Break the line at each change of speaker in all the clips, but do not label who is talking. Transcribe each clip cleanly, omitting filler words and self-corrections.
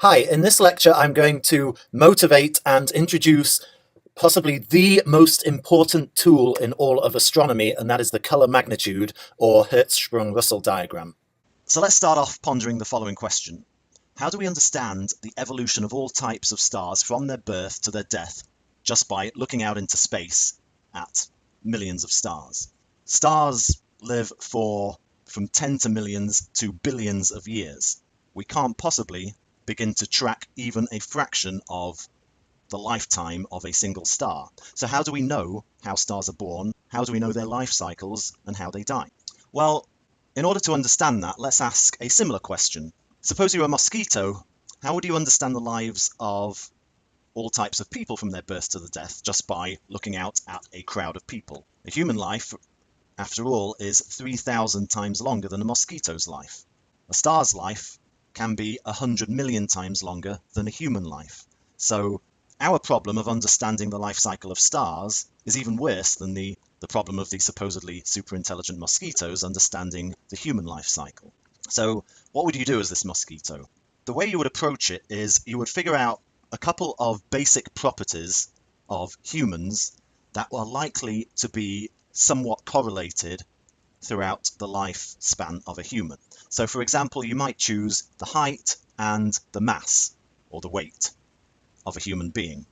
Hi, in this lecture I'm going to motivate and introduce possibly the most important tool in all of astronomy, and that is the color magnitude, or Hertzprung-Russell diagram.
So let's start off pondering the following question. How do we understand the evolution of all types of stars from their birth to their death just by looking out into space at millions of stars? Stars live from 10 to millions to billions of years. We can't possibly begin to track even a fraction of the lifetime of a single star. So how do we know how stars are born? How do we know their life cycles and how they die? Well, in order to understand that, let's ask a similar question. Suppose you're a mosquito, how would you understand the lives of all types of people from their birth to the death just by looking out at a crowd of people? A human life, after all, is 3,000 times longer than a mosquito's life. A star's life can be 100 million times longer than a human life. So our problem of understanding the life cycle of stars is even worse than the problem of the supposedly super intelligent mosquitoes understanding the human life cycle. So what would you do as this mosquito? The way you would approach it is you would figure out a couple of basic properties of humans that are likely to be somewhat correlated throughout the lifespan of a human. So for example, you might choose the height and the mass, or the weight, of a human being.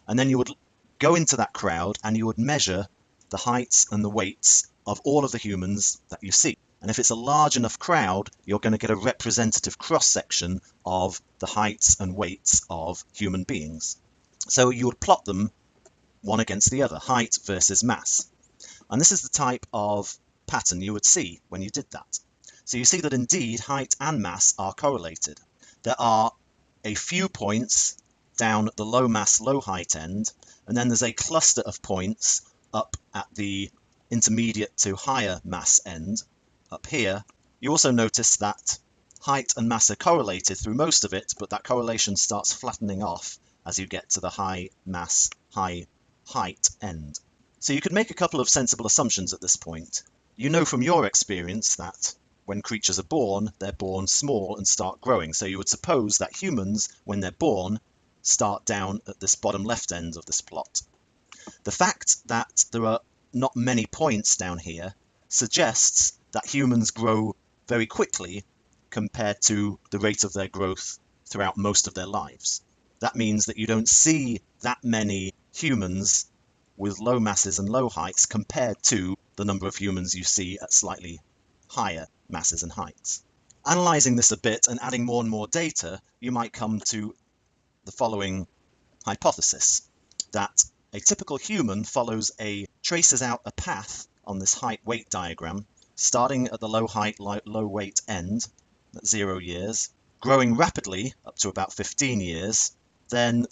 And then you would go into that crowd and you would measure the heights and the weights of all of the humans that you see. And if it's a large enough crowd, you're going to get a representative cross-section of the heights and weights of human beings. So you would plot them one against the other, height versus mass. And this is the type of pattern you would see when you did that. So you see that indeed height and mass are correlated. There are a few points down at the low mass, low height end, and then there's a cluster of points up at the intermediate to higher mass end, up here. You also notice that height and mass are correlated through most of it, but that correlation starts flattening off as you get to the high mass, high height end. So you could make a couple of sensible assumptions at this point. You know from your experience that when creatures are born, they're born small and start growing. So you would suppose that humans, when they're born, start down at this bottom left end of this plot. The fact that there are not many points down here suggests that humans grow very quickly compared to the rate of their growth throughout most of their lives. That means that you don't see that many humans with low masses and low heights compared to the number of humans you see at slightly higher masses and heights. Analyzing this a bit and adding more and more data, you might come to the following hypothesis, that a typical human traces out a path on this height-weight diagram, starting at the low height, low weight end at 0 years, growing rapidly up to about 15 years, then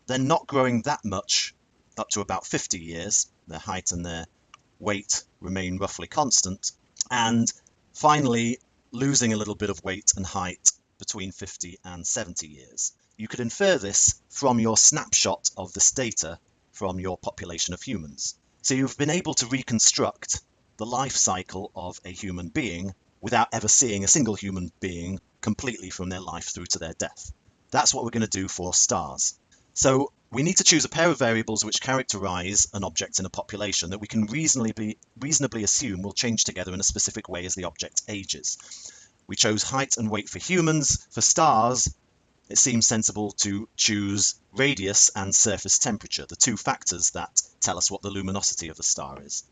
not growing that much up to about 50 years, their height and their weight remain roughly constant, and finally losing a little bit of weight and height between 50 and 70 years. You could infer this from your snapshot of this data from your population of humans. So you've been able to reconstruct the life cycle of a human being without ever seeing a single human being completely from their life through to their death. That's what we're going to do for stars. So we need to choose a pair of variables which characterize an object in a population that we can reasonably assume will change together in a specific way as the object ages. We chose height and weight for humans. For stars, it seems sensible to choose radius and surface temperature, the two factors that tell us what the luminosity of the star is.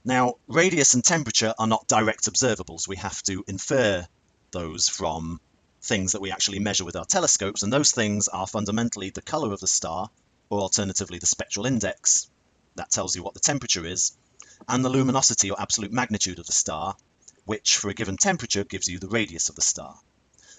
Now, radius and temperature are not direct observables. We have to infer those from things that we actually measure with our telescopes, and those things are fundamentally the color of the star, or alternatively the spectral index, that tells you what the temperature is, and the luminosity or absolute magnitude of the star, which for a given temperature gives you the radius of the star.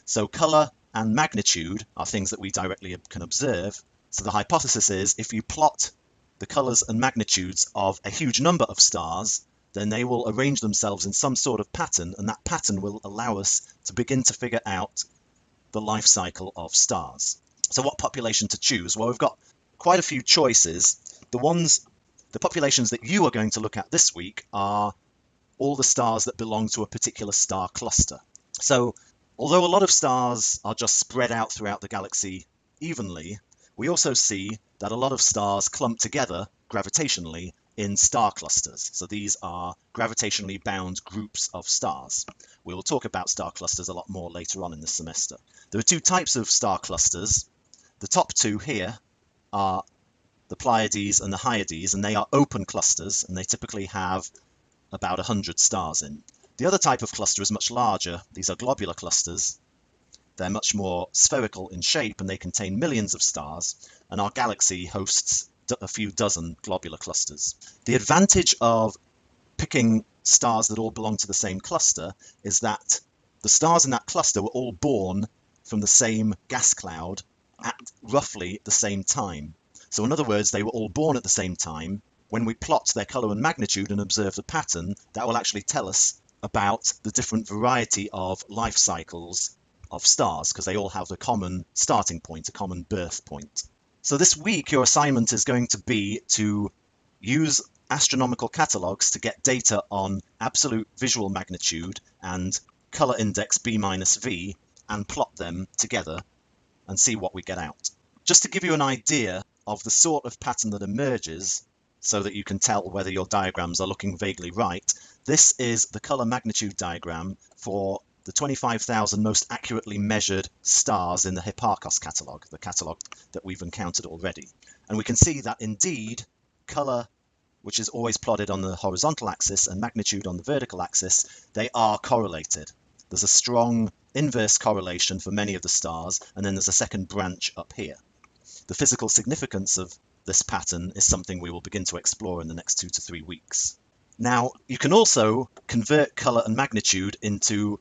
So color and magnitude are things that we directly can observe. So the hypothesis is if you plot the colors and magnitudes of a huge number of stars, then they will arrange themselves in some sort of pattern, and that pattern will allow us to begin to figure out the life cycle of stars. So what population to choose? Well, we've got quite a few choices. The populations that you are going to look at this week are all the stars that belong to a particular star cluster. So Although a lot of stars are just spread out throughout the galaxy evenly, we also see that a lot of stars clump together gravitationally in star clusters. So these are gravitationally bound groups of stars. We will talk about star clusters a lot more later on in this semester. There are two types of star clusters. The top two here are the Pleiades and the Hyades, and they are open clusters, and they typically have about 100 stars in. The other type of cluster is much larger. These are globular clusters. They're much more spherical in shape, and they contain millions of stars, and our galaxy hosts a few dozen globular clusters. The advantage of picking stars that all belong to the same cluster is that the stars in that cluster were all born from the same gas cloud at roughly the same time. So in other words, they were all born at the same time. When we plot their color and magnitude and observe the pattern, that will actually tell us about the different variety of life cycles of stars, because they all have a common starting point, a common birth point. So this week, your assignment is going to be to use astronomical catalogues to get data on absolute visual magnitude and color index B-V and plot them together and see what we get out. Just to give you an idea of the sort of pattern that emerges, so that you can tell whether your diagrams are looking vaguely right, this is the color magnitude diagram for the 25,000 most accurately measured stars in the Hipparcos catalogue, the catalogue that we've encountered already. And we can see that indeed color, which is always plotted on the horizontal axis, and magnitude on the vertical axis, they are correlated. There's a strong inverse correlation for many of the stars, and then there's a second branch up here. The physical significance of this pattern is something we will begin to explore in the next 2 to 3 weeks. Now, you can also convert color and magnitude into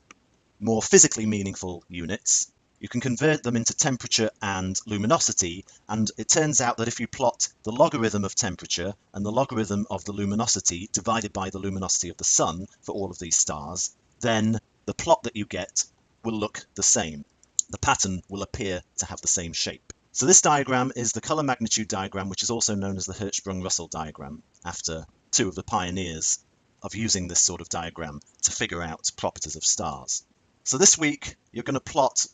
more physically meaningful units. You can convert them into temperature and luminosity, and it turns out that if you plot the logarithm of temperature and the logarithm of the luminosity divided by the luminosity of the sun for all of these stars, then the plot that you get will look the same. The pattern will appear to have the same shape. So this diagram is the color magnitude diagram, which is also known as the Hertzprung-Russell diagram, after two of the pioneers of using this sort of diagram to figure out properties of stars. So this week, you're going to plot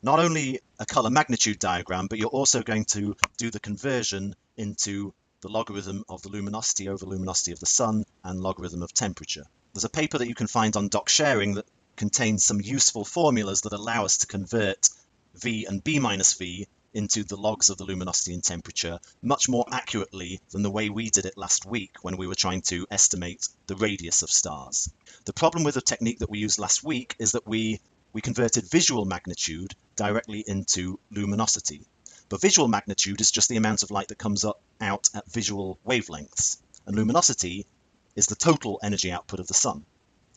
not only a color magnitude diagram, but you're also going to do the conversion into the logarithm of the luminosity over luminosity of the sun and logarithm of temperature. There's a paper that you can find on Doc Sharing that contains some useful formulas that allow us to convert V and B-V into the logs of the luminosity and temperature much more accurately than the way we did it last week when we were trying to estimate the radius of stars. The problem with the technique that we used last week is that we converted visual magnitude directly into luminosity. But visual magnitude is just the amount of light that comes out at visual wavelengths, and luminosity is the total energy output of the sun.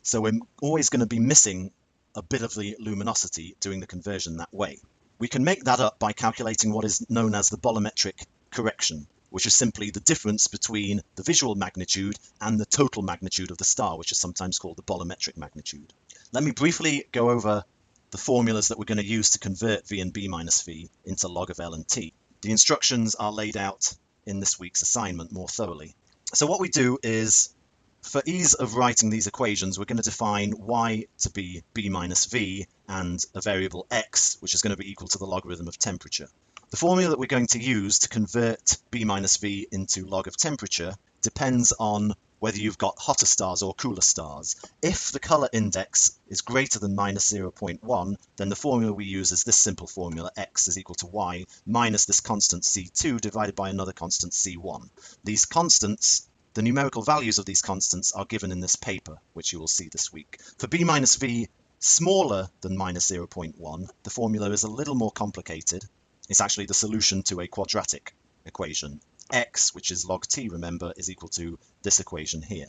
So we're always going to be missing a bit of the luminosity doing the conversion that way. We can make that up by calculating what is known as the bolometric correction, which is simply the difference between the visual magnitude and the total magnitude of the star, which is sometimes called the bolometric magnitude. Let me briefly go over the formulas that we're going to use to convert V and B-V into log of L and T. The instructions are laid out in this week's assignment more thoroughly. So what we do is, for ease of writing these equations, we're going to define y to be b minus v and a variable x, which is going to be equal to the logarithm of temperature. The formula that we're going to use to convert b minus v into log of temperature depends on whether you've got hotter stars or cooler stars. If the color index is greater than minus 0.1, then the formula we use is this simple formula: x is equal to y minus this constant c2 divided by another constant c1. These constants, the numerical values of these constants, are given in this paper, which you will see this week. For b minus v smaller than minus 0.1, the formula is a little more complicated. It's actually the solution to a quadratic equation. X, which is log t, remember, is equal to this equation here.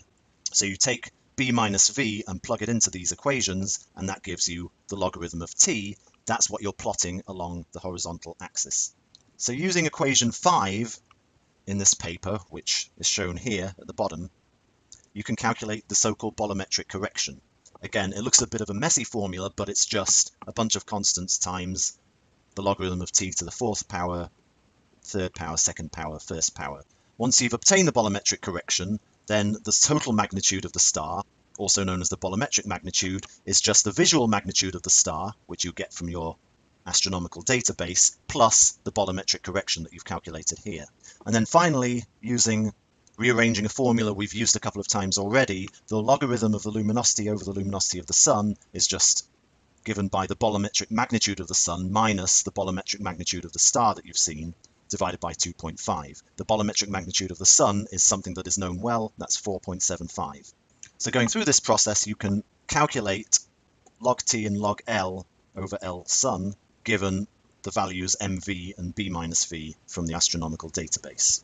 So you take b minus v and plug it into these equations, and that gives you the logarithm of t. That's what you're plotting along the horizontal axis. So using equation 5 in this paper, which is shown here at the bottom, you can calculate the so-called bolometric correction. Again, it looks a bit of a messy formula, but it's just a bunch of constants times the logarithm of t to the 4th power, 3rd power, 2nd power, 1st power. Once you've obtained the bolometric correction, then the total magnitude of the star, also known as the bolometric magnitude, is just the visual magnitude of the star, which you get from your astronomical database, plus the bolometric correction that you've calculated here. And then finally, rearranging a formula we've used a couple of times already, the logarithm of the luminosity over the luminosity of the sun is just given by the bolometric magnitude of the sun minus the bolometric magnitude of the star that you've seen, divided by 2.5. The bolometric magnitude of the sun is something that is known well, that's 4.75. So going through this process, you can calculate log T and log L over L sun, given the values mv and b minus v from the astronomical database.